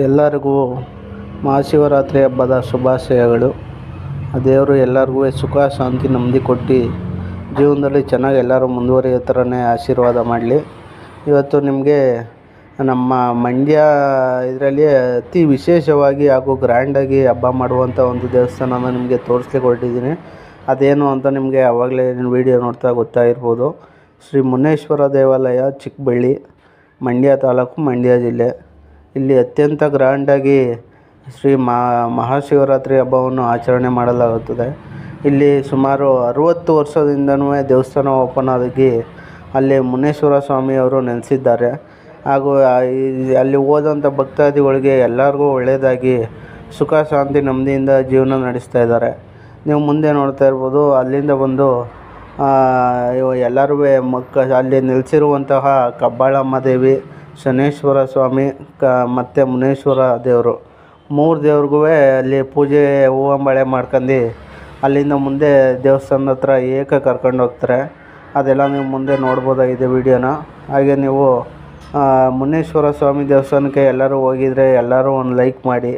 ಎಲ್ಲರಿಗೂ ಮಹಾಶಿವರಾತ್ರಿ ಹಬ್ಬದ ಶುಭಾಶಯಗಳು. ದೇವರು ಎಲ್ಲರಿಗೂ ಸುಖ ಶಾಂತಿ ನೆಮ್ಮದಿ ಕೊಟ್ಟು ಜೀವನದಲ್ಲಿ ಚೆನ್ನಾಗಿ ಎಲ್ಲರೂ ಮುಂದುವರಿಯೋ ಥರನೇ ಆಶೀರ್ವಾದ ಮಾಡಲಿ. ಇವತ್ತು ನಿಮಗೆ ನಮ್ಮ ಮಂಡ್ಯ ಇದರಲ್ಲಿ ಅತಿ ವಿಶೇಷವಾಗಿ ಹಾಗೂ ಗ್ರ್ಯಾಂಡಾಗಿ ಹಬ್ಬ ಮಾಡುವಂಥ ಒಂದು ದೇವಸ್ಥಾನನ ನಿಮಗೆ ತೋರಿಸ್ಲಿಕ್ಕೆ ಹೊರಟಿದ್ದೀನಿ. ಅದೇನು ಅಂತ ನಿಮಗೆ ಆವಾಗಲೇ ವೀಡಿಯೋ ನೋಡ್ತಾ ಗೊತ್ತಾಗಿರ್ಬೋದು. ಶ್ರೀ ಮುನೇಶ್ವರ ದೇವಾಲಯ, ಚಿಕ್ಕಬಳ್ಳಿ, ಮಂಡ್ಯ ತಾಲೂಕು, ಮಂಡ್ಯ ಜಿಲ್ಲೆ. ಇಲ್ಲಿ ಅತ್ಯಂತ ಗ್ರ್ಯಾಂಡಾಗಿ ಶ್ರೀ ಮಹಾಶಿವರಾತ್ರಿ ಹಬ್ಬವನ್ನು ಆಚರಣೆ ಮಾಡಲಾಗುತ್ತದೆ. ಇಲ್ಲಿ ಸುಮಾರು 60 ವರ್ಷದಿಂದನೂ ದೇವಸ್ಥಾನ ಓಪನ್ ಆಗಿ ಅಲ್ಲಿ ಮುನೇಶ್ವರ ಸ್ವಾಮಿಯವರು ನೆಲೆಸಿದ್ದಾರೆ. ಹಾಗೂ ಅಲ್ಲಿ ಹೋದಂಥ ಭಕ್ತಾದಿಗಳಿಗೆ ಎಲ್ಲರಿಗೂ ಒಳ್ಳೆಯದಾಗಿ ಸುಖ ಶಾಂತಿ ನೆಮ್ಮದಿಯಿಂದ ಜೀವನ ನಡೆಸ್ತಾ ಇದ್ದಾರೆ. ನೀವು ಮುಂದೆ ನೋಡ್ತಾ ಇರ್ಬೋದು. ಅಲ್ಲಿಂದ ಬಂದು ಎಲ್ಲರೂ ಅಲ್ಲಿ ನೆಲೆಸಿರುವಂತಹ ಕಬ್ಬಾಳಮ್ಮ ದೇವಿ, ಶನೇಶ್ವರ ಸ್ವಾಮಿ ಮತ್ತು ಮುನೇಶ್ವರ ದೇವರು, 3 ದೇವ್ರಿಗೂ ಅಲ್ಲಿ ಪೂಜೆ ಹೂವಂಬಳೆ ಮಾಡ್ಕೊಂಡು ಅಲ್ಲಿಂದ ಮುಂದೆ ದೇವಸ್ಥಾನದ ಹತ್ರ ಕರ್ಕೊಂಡು ಹೋಗ್ತಾರೆ. ಅದೆಲ್ಲ ನೀವು ಮುಂದೆ ನೋಡ್ಬೋದಾಗಿದೆ ವಿಡಿಯೋನ. ಹಾಗೆ ನೀವು ಮುನೇಶ್ವರ ಸ್ವಾಮಿ ದೇವಸ್ಥಾನಕ್ಕೆ ಎಲ್ಲರೂ ಹೋಗಿದರೆ ಎಲ್ಲರೂ ಒಂದು ಲೈಕ್ ಮಾಡಿ.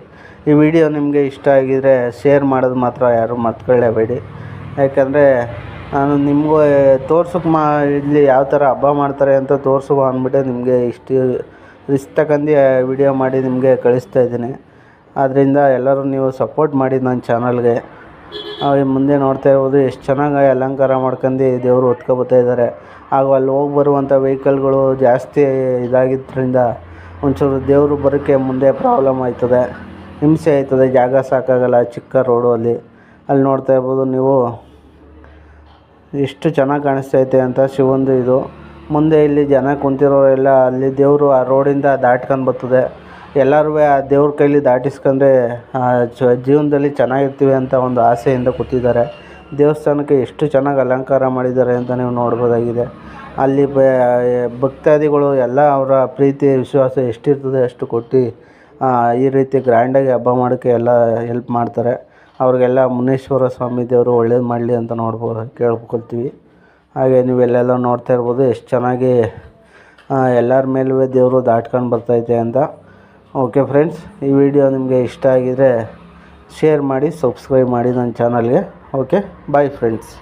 ಈ ವಿಡಿಯೋ ನಿಮಗೆ ಇಷ್ಟ ಆಗಿದರೆ ಶೇರ್ ಮಾಡೋದು ಮಾತ್ರ ಯಾರು ಮರ್ತ್ಕೊಳ್ಳೇಬೇಡಿ. ಯಾಕೆಂದರೆ ನಾನು ನಿಮಗೂ ತೋರ್ಸೋಕೆ ಇಲ್ಲಿ ಯಾವ ಥರ ಹಬ್ಬ ಮಾಡ್ತಾರೆ ಅಂತ ತೋರಿಸುವ ಅಂದ್ಬಿಟ್ಟು ನಿಮಗೆ ಇಷ್ಟು ರಿಸ್ಕ್ ತಗೊಂಡು ವಿಡಿಯೋ ಮಾಡಿ ನಿಮಗೆ ಕಳಿಸ್ತಾ ಇದ್ದೀನಿ. ಆದ್ದರಿಂದ ಎಲ್ಲರೂ ನೀವು ಸಪೋರ್ಟ್ ಮಾಡಿ ನನ್ನ ಚಾನಲ್ಗೆ. ಮುಂದೆ ನೋಡ್ತಾ ಇರ್ಬೋದು ಎಷ್ಟು ಚೆನ್ನಾಗಿ ಅಲಂಕಾರ ಮಾಡ್ಕೊಂಡು ದೇವರು ಹೊತ್ಕೊಬತ್ತಾ ಇದ್ದಾರೆ. ಹಾಗೂ ಅಲ್ಲಿ ಹೋಗಿ ಬರುವಂಥ ವೆಹಿಕಲ್ಗಳು ಜಾಸ್ತಿ ಇದಾಗಿದ್ದರಿಂದ ಒಂಚೂರು ದೇವರು ಬರೋಕ್ಕೆ ಮುಂದೆ ಪ್ರಾಬ್ಲಮ್ ಆಯ್ತದೆ, ಹಿಂಸೆ ಆಯ್ತದೆ, ಜಾಗ ಸಾಕಾಗಲ್ಲ ಚಿಕ್ಕ ರೋಡು. ಅಲ್ಲಿ ನೋಡ್ತಾ ಇರ್ಬೋದು ನೀವು ಎಷ್ಟು ಚೆನ್ನಾಗಿ ಕಾಣಿಸ್ತೈತೆ ಅಂತ ಶಿವಂದು ಇದು. ಮುಂದೆ ಇಲ್ಲಿ ಜನ ಕುಂತಿರೋರೆಲ್ಲ ಅಲ್ಲಿ ದೇವರು ಆ ರೋಡಿಂದ ದಾಟ್ಕೊಂಡು ಬರ್ತದೆ. ಎಲ್ಲರೂ ಆ ದೇವ್ರ ಕೈಲಿ ದಾಟಿಸ್ಕೊಂಡ್ರೆ ಜೀವನದಲ್ಲಿ ಚೆನ್ನಾಗಿರ್ತೀವಿ ಅಂತ ಒಂದು ಆಸೆಯಿಂದ ಕೂತಿದ್ದಾರೆ. ದೇವಸ್ಥಾನಕ್ಕೆ ಎಷ್ಟು ಚೆನ್ನಾಗಿ ಅಲಂಕಾರ ಮಾಡಿದ್ದಾರೆ ಅಂತ ನೀವು ನೋಡ್ಬೋದಾಗಿದೆ. ಅಲ್ಲಿ ಭಕ್ತಾದಿಗಳು ಎಲ್ಲ ಅವರ ಪ್ರೀತಿ ವಿಶ್ವಾಸ ಎಷ್ಟಿರ್ತದೆ ಅಷ್ಟು ಕೊಟ್ಟು ಈ ರೀತಿ ಗ್ರ್ಯಾಂಡಾಗಿ ಹಬ್ಬ ಮಾಡೋಕ್ಕೆ ಎಲ್ಲ ಹೆಲ್ಪ್ ಮಾಡ್ತಾರೆ. ಅವ್ರಿಗೆಲ್ಲ ಮುನೇಶ್ವರ ಸ್ವಾಮಿ ದೇವರು ಒಳ್ಳೇದು ಮಾಡಲಿ ಅಂತ ಕೇಳ್ಕೊಳ್ತೀವಿ. ಹಾಗೆ ನೀವೆಲ್ಲೆಲ್ಲ ನೋಡ್ತಾ ಇರ್ಬೋದು ಎಷ್ಟು ಚೆನ್ನಾಗಿ ಎಲ್ಲರ ಮೇಲೂ ದೇವರು ದಾಟ್ಕೊಂಡು ಬರ್ತೈತೆ ಅಂತ. ಓಕೆ ಫ್ರೆಂಡ್ಸ್, ಈ ವಿಡಿಯೋ ನಿಮಗೆ ಇಷ್ಟ ಆಗಿದರೆ ಶೇರ್ ಮಾಡಿ, ಸಬ್ಸ್ಕ್ರೈಬ್ ಮಾಡಿ ನನ್ನ ಚಾನಲ್ಗೆ. Okay, bye friends.